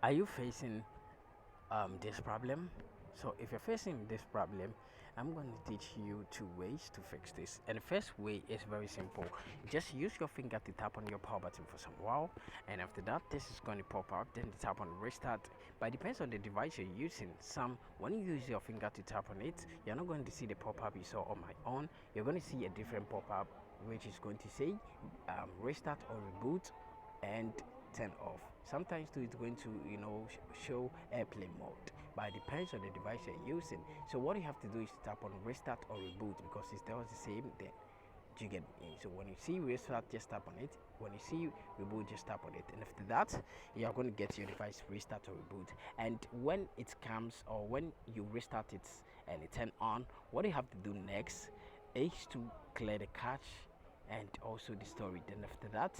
Are you facing this problem? So if you're facing this problem, I'm going to teach you two ways to fix this. And the first way is very simple. Just use your finger to tap on your power button for some while, and after that this is going to pop up. Then you tap on restart. But it depends on the device you're using. Some, when you use your finger to tap on it, you're not going to see the pop-up you saw on my own. You're going to see a different pop-up which is going to say restart or reboot and turn off. Sometimes too it's going to show airplane mode, but it depends on the device you're using. So what you have to do is tap on restart or reboot, because it does the same thing. Do you get me? So when you see restart, just tap on it. When you see reboot, just tap on it, and after that you are going to get your device restart or reboot. And when it comes, or when you restart it and it turn on, what you have to do next is to clear the cache and also the storage. Then after that,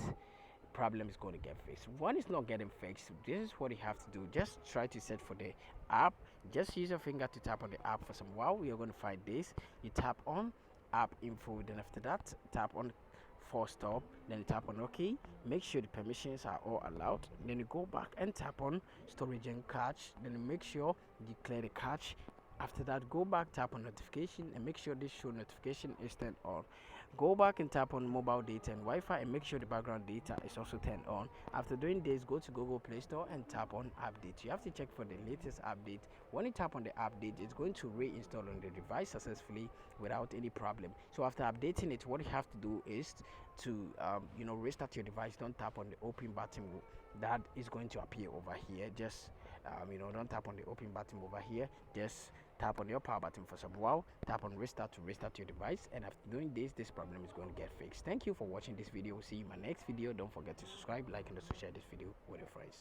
problem is going to get fixed. One is not getting fixed, this is what you have to do. Just try to set for the app. Just use your finger to tap on the app for some while. You're going to find this. You tap on app info, then after that tap on force stop, then tap on OK. Make sure the permissions are all allowed. Then you go back and tap on storage and cache. Then you make sure you clear the cache. After that, go back, tap on notification, and make sure this show notification is turned on. Go back and tap on mobile data and Wi-Fi, and make sure the background data is also turned on. After doing this, go to Google Play Store and tap on update. You have to check for the latest update. When you tap on the update, it's going to reinstall on the device successfully without any problem. So after updating it, what you have to do is to restart your device. Don't tap on the open button that is going to appear over here. Just don't tap on the open button over here. Just tap on your power button for some while. Tap on restart to restart your device, and after doing this problem is going to get fixed. Thank you for watching this video. See you in my next video. Don't forget to subscribe, like, and also share this video with your friends.